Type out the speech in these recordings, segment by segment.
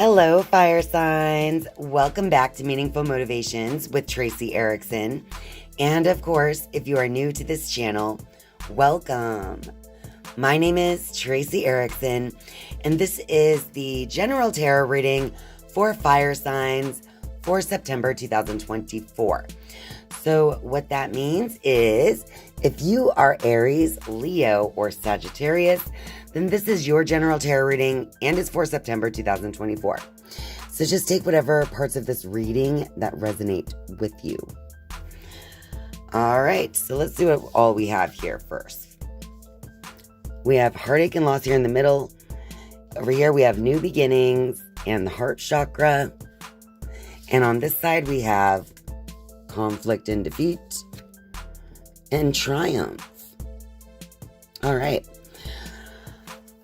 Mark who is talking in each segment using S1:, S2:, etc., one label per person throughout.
S1: Hello, fire signs. Welcome back to Meaningful Motivations with Tracy Erickson. And of course, if you are new to this channel, welcome. My name is Tracy Erickson, and this is the general tarot reading for fire signs for September 2024. So what that means is if you are Aries, Leo, or Sagittarius, then this is your general tarot reading and it's for September 2024. So just take whatever parts of this reading that resonate with you. All right, so let's see what all we have here first. We have heartache and loss here in the middle. Over here we have new beginnings and the heart chakra. And on this side we have conflict and defeat and triumph. All right.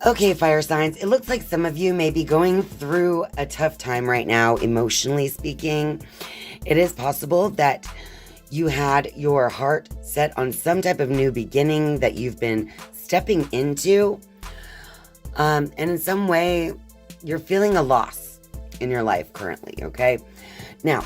S1: Okay, fire signs, it looks like some of you may be going through a tough time right now, emotionally speaking. It is possible that you had your heart set on some type of new beginning that you've been stepping into. And in some way, you're feeling a loss in your life currently, okay? Now,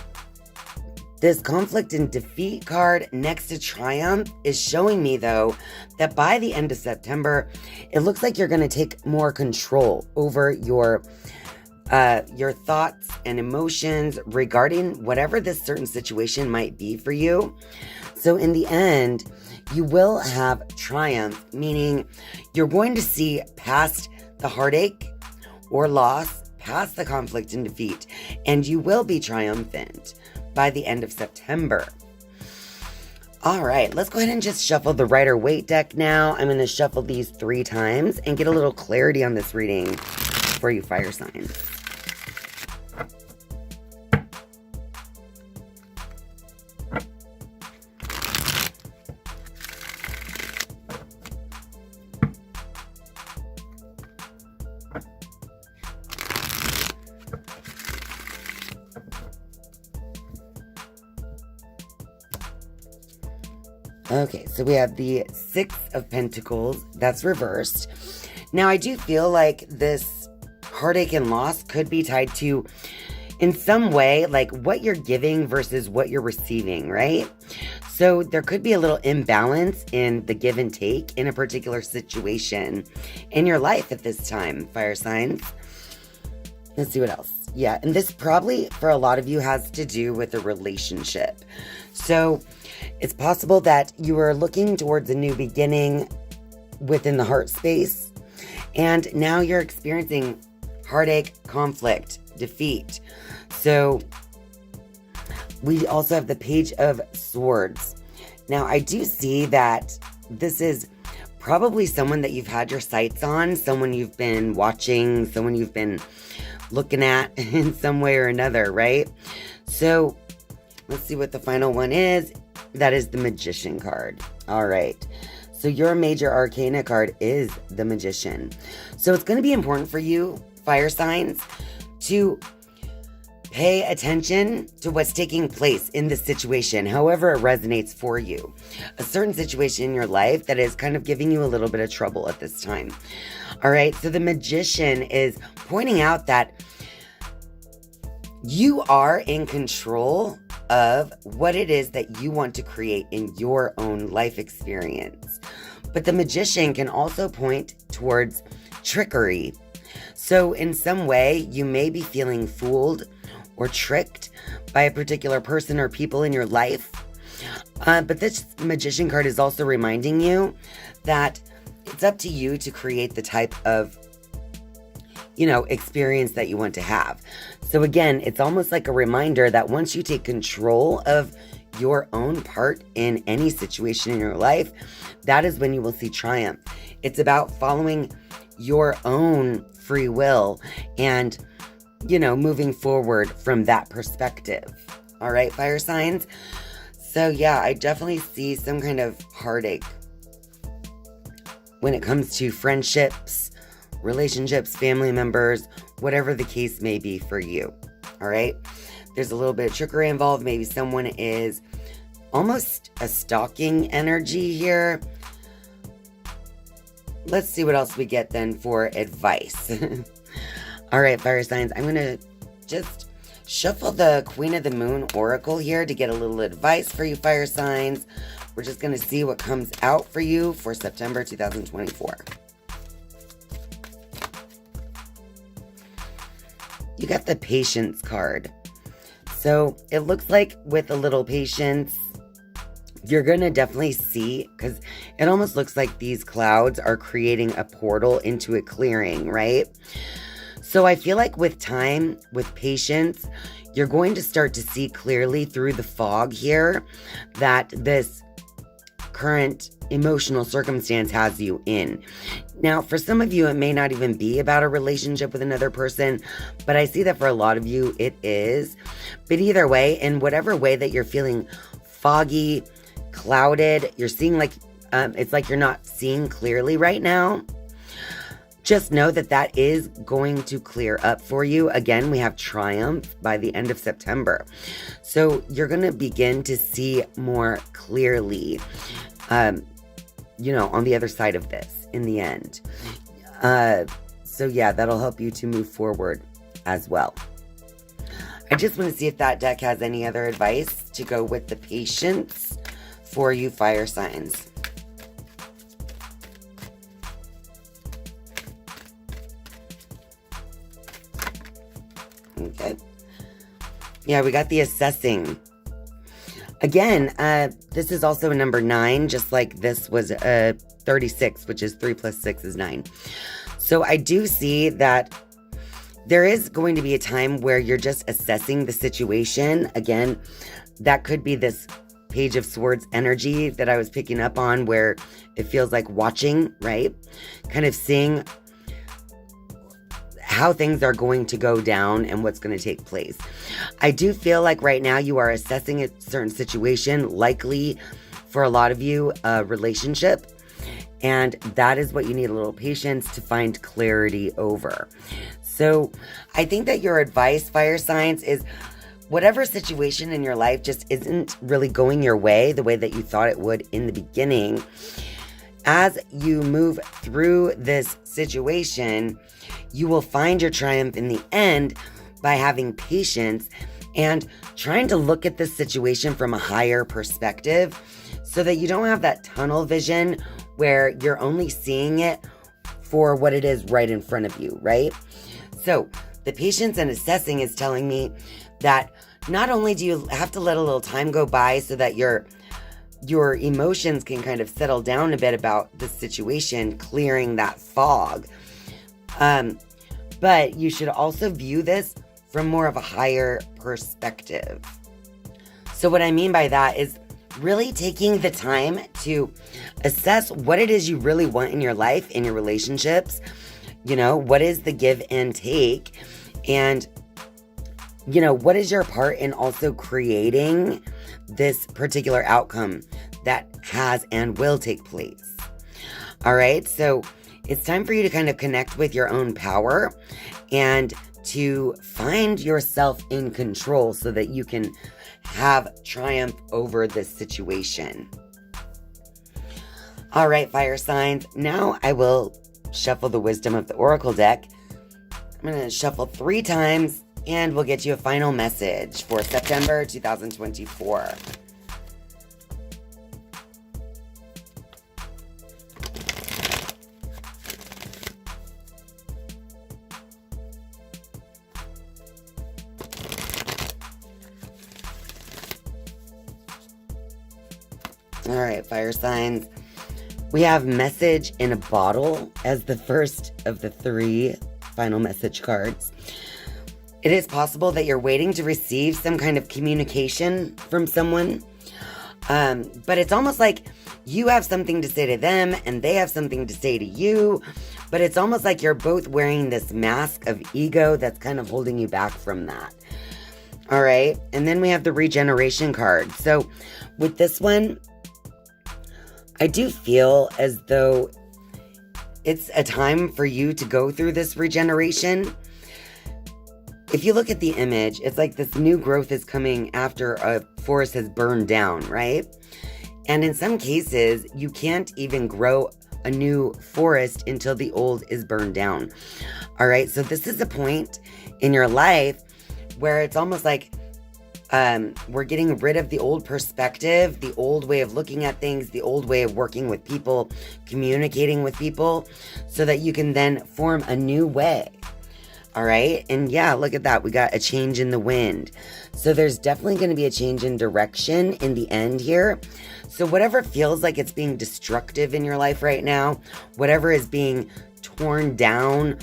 S1: this conflict and defeat card next to triumph is showing me, though, that by the end of September, it looks like you're going to take more control over your thoughts and emotions regarding whatever this certain situation might be for you. So in the end, you will have triumph, meaning you're going to see past the heartache or loss, past the conflict and defeat, and you will be triumphant by the end of September. All right, let's go ahead and just shuffle the Rider-Waite deck now. I'm going to shuffle these 3 times and get a little clarity on this reading for you fire signs. Okay, so we have the 6 of Pentacles. That's reversed. Now, I do feel like this heartache and loss could be tied to, in some way, like what you're giving versus what you're receiving, right? So there could be a little imbalance in the give and take in a particular situation in your life at this time, fire signs. Let's see what else. Yeah, and this probably, for a lot of you, has to do with a relationship. So it's possible that you are looking towards a new beginning within the heart space, and now you're experiencing heartache, conflict, defeat. So we also have the Page of Swords. Now, I do see that this is probably someone that you've had your sights on, someone you've been watching, someone you've been looking at in some way or another, right? So let's see what the final one is. That is the Magician card. All right. So your major arcana card is the Magician. So it's going to be important for you, fire signs, to pay attention to what's taking place in this situation, however it resonates for you. A certain situation in your life that is kind of giving you a little bit of trouble at this time. All right. So the Magician is pointing out that you are in control of what it is that you want to create in your own life experience. But the Magician can also point towards trickery. So in some way, you may be feeling fooled or tricked by a particular person or people in your life. But this Magician card is also reminding you that it's up to you to create the type of, experience that you want to have. So again, it's almost like a reminder that once you take control of your own part in any situation in your life, that is when you will see triumph. It's about following your own free will and, moving forward from that perspective. All right, fire signs. So yeah, I definitely see some kind of heartache when it comes to friendships, relationships, family members, whatever the case may be for you. All right. There's a little bit of trickery involved. Maybe someone is almost a stalking energy here. Let's see what else we get then for advice. All right, fire signs. I'm going to just shuffle the Queen of the Moon Oracle here to get a little advice for you, fire signs. We're just going to see what comes out for you for September 2024. You got the Patience card. So it looks like with a little patience, you're going to definitely see, because it almost looks like these clouds are creating a portal into a clearing, right? So I feel like with time, with patience, you're going to start to see clearly through the fog here that this current emotional circumstance has you in. Now, for some of you, it may not even be about a relationship with another person, but I see that for a lot of you, it is. But either way, in whatever way that you're feeling foggy, clouded, you're seeing like, it's like you're not seeing clearly right now, just know that that is going to clear up for you. Again, we have triumph by the end of September. So you're going to begin to see more clearly, on the other side of this in the end. So yeah, that'll help you to move forward as well. I just want to see if that deck has any other advice to go with the patience for you fire signs. Okay. Yeah, we got the assessing. Again, this is also a number 9, just like this was 36, which is 3 plus 6 is 9. So I do see that there is going to be a time where you're just assessing the situation. Again, that could be this Page of Swords energy that I was picking up on, where it feels like watching, right? Kind of seeing how things are going to go down and what's going to take place. I do feel like right now you are assessing a certain situation, likely for a lot of you, a relationship. And that is what you need a little patience to find clarity over. So I think that your advice, fire signs, is whatever situation in your life just isn't really going your way the way that you thought it would in the beginning. As you move through this situation, you will find your triumph in the end by having patience and trying to look at this situation from a higher perspective so that you don't have that tunnel vision where you're only seeing it for what it is right in front of you, right? So the patience and assessing is telling me that not only do you have to let a little time go by so that your emotions can kind of settle down a bit about the situation, clearing that fog. But you should also view this from more of a higher perspective. So what I mean by that is really taking the time to assess what it is you really want in your life, in your relationships. What is the give and take? And, what is your part in also creating this particular outcome that has and will take place? All right, so it's time for you to kind of connect with your own power and to find yourself in control so that you can have triumph over this situation. All right, fire signs. Now I will shuffle the wisdom of the Oracle deck. I'm going to shuffle 3 times and we'll get you a final message for September 2024. All right, fire signs. We have message in a bottle as the first of the 3 final message cards. It is possible that you're waiting to receive some kind of communication from someone. But it's almost like you have something to say to them and they have something to say to you. But it's almost like you're both wearing this mask of ego that's kind of holding you back from that. All right. And then we have the regeneration card. So with this one, I do feel as though it's a time for you to go through this regeneration. If you look at the image, it's like this new growth is coming after a forest has burned down, right? And in some cases, you can't even grow a new forest until the old is burned down. All right. So this is a point in your life where it's almost like we're getting rid of the old perspective, the old way of looking at things, the old way of working with people, communicating with people, so that you can then form a new way. All right. And yeah, look at that. We got a change in the wind. So there's definitely going to be a change in direction in the end here. So whatever feels like it's being destructive in your life right now, whatever is being torn down,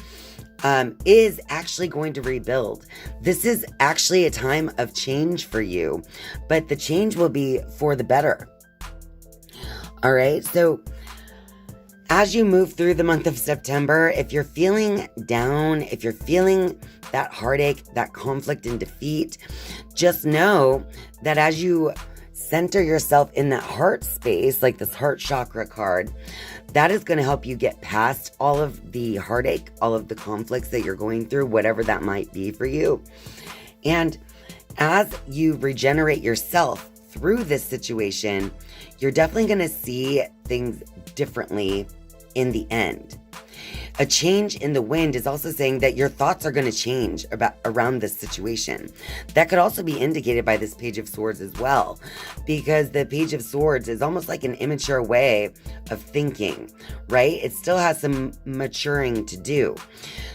S1: is actually going to rebuild. This is actually a time of change for you, but the change will be for the better. All right. So as you move through the month of September, if you're feeling down, if you're feeling that heartache, that conflict and defeat, just know that as you center yourself in that heart space, like this heart chakra card, that is going to help you get past all of the heartache, all of the conflicts that you're going through, whatever that might be for you. And as you regenerate yourself through this situation, you're definitely going to see things differently in the end. A change in the wind is also saying that your thoughts are going to change around this situation. That could also be indicated by this Page of Swords as well, because the Page of Swords is almost like an immature way of thinking, right? It still has some maturing to do.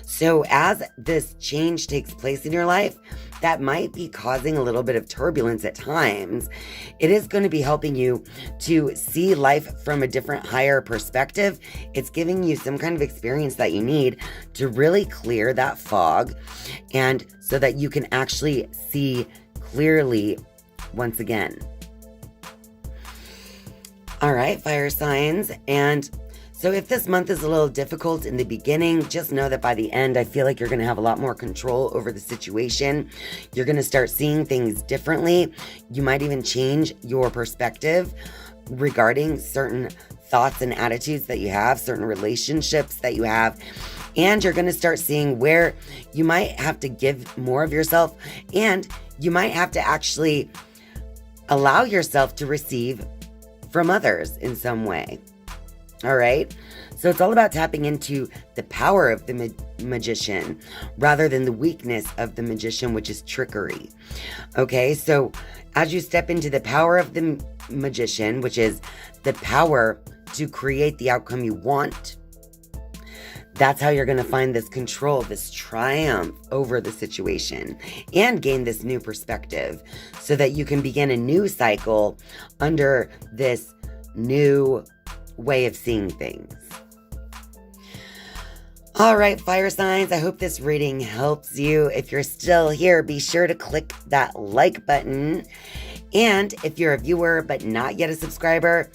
S1: So as this change takes place in your life, that might be causing a little bit of turbulence at times. It is going to be helping you to see life from a different, higher perspective. It's giving you some kind of experience that you need to really clear that fog, and so that you can actually see clearly once again. All right, fire signs. And so if this month is a little difficult in the beginning, just know that by the end, I feel like you're going to have a lot more control over the situation. You're going to start seeing things differently. You might even change your perspective regarding certain thoughts and attitudes that you have, certain relationships that you have. And you're going to start seeing where you might have to give more of yourself, and you might have to actually allow yourself to receive from others in some way. All right. So it's all about tapping into the power of the magician rather than the weakness of the magician, which is trickery. Okay. So as you step into the power of the magician, which is the power to create the outcome you want, that's how you're going to find this control, this triumph over the situation, and gain this new perspective so that you can begin a new cycle under this new way of seeing things. All right, fire signs, I hope this reading helps you. If you're still here, be sure to click that like button. And if you're a viewer but not yet a subscriber,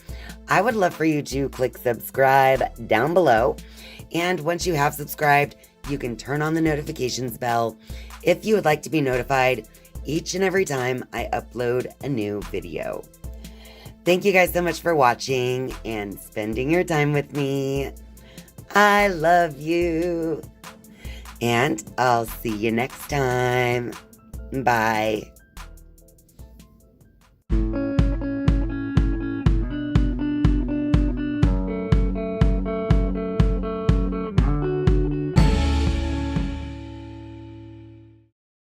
S1: I would love for you to click subscribe down below. And once you have subscribed, you can turn on the notifications bell if you would like to be notified each and every time I upload a new video. Thank you guys so much for watching and spending your time with me. I love you. And I'll see you next time. Bye.